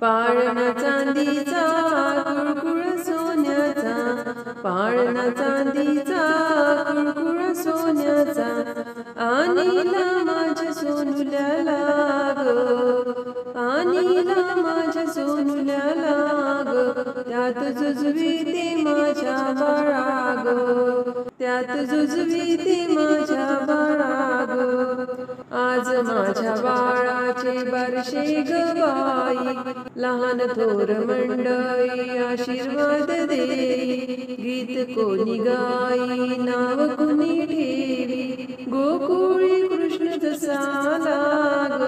पाळणा चांदीचा कुळकुळ सोन्याचा, पाळणा चांदीचा कुळकुळ सोन्याचा, आणीला माझ्या सोनुल्याला ग, आणीला माझ्या सोनुल्याला ग, त्यात जुजवीते माझ्या बाळा ग, त्यात जुजवीते माझ्या बाळा ग. आज माझ्या बाळाचे बारशे ग बाई, लहान थोर मंडळी आशीर्वाद देई, गीत कोणी गाई नाव कुणी ठेवी, गोकुळी कृष्ण जसा लाग,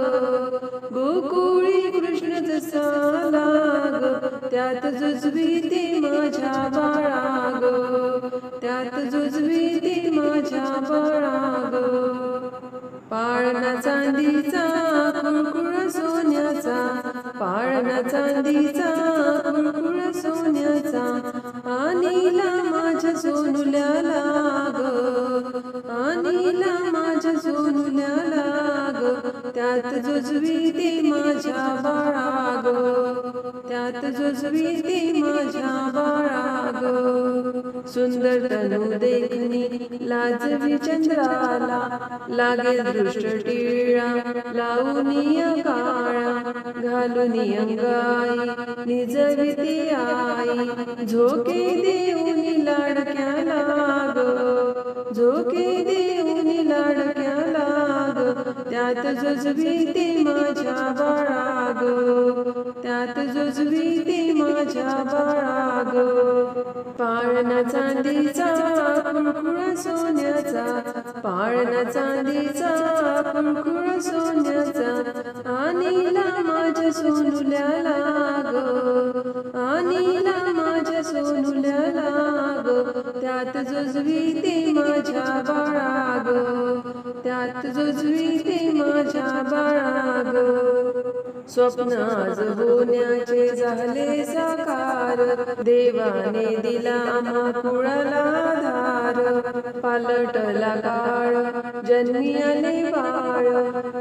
गोकुळी कृष्ण जसा लाग, त्यात जुजवीते माझ्या बाळा ग, त्यात जुजवीते माझ्या बाळा ग. पाळणा चांदीचा कुळकुळ सोन्याचा, पाळणा चांदीचा कुळकुळ सोन्याचा, आणीला माझ्या सोनुल्याला ग, आणीला माझ्या सोनुल्याला ग, त्यात जुजवीते माझ्या बाळा ग, त्यात जुजवीते माझ्या बाळा ग. सुंदर तनु देखणी लाजवी चंद्राला, लागे दृष्ट टिळा लावूनिया काळा, घालूनी अंगाई निजविते आई, झोके देऊनी लाडक्याला ग, झोके देऊनी लाडक्याला ग, त्यात जुजवीते माझ्या बाळा ग, त्यात जुजवीते माझ्या बाळा ग. पाळणा चांदीचा कुळकुळ सोन्याचा, पाळणा चांदीचा कुळकुळ सोन्याचा, आणीला माझ्या सोनुल्याला ग, आणीला माझ्या सोनुल्याला ग, त्यात जुजवीते माझ्या बाळा ग, त्यात जुजवीते माझ्या बाळा ग. स्वप्न आज होण्याचे झाले साकार, देवाने दिला आम्हा कुळाला धार, पालटला काळ जन्मी आले बाळ,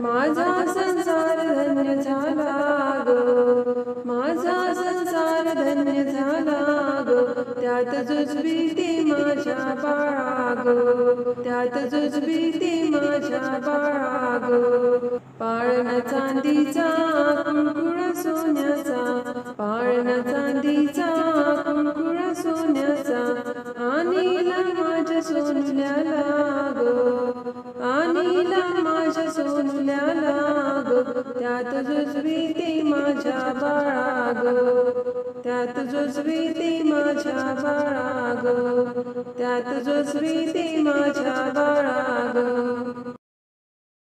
माझा संसार धन्य झाला ग, माझा संसार धन्य झाला ग, त्यात जुजवीते माझ्या बाळा ग, त्यात जुजवीते माझ्या बाळा ग. पाळणा चांदीचा कुळकुळ सोन्याचा, पाळणा चांदीचा कुळकुळ सोन्याचा, आणीला माझ्या सोनुल्याला ग, आणीला माझ्या सोनुल्याला ग, त्यात जुजवीते माझ्या बाळा ग, त्यात जुजवीते माझ्या बाळा ग, त्यात जुजवीते माझ्या बाळा ग.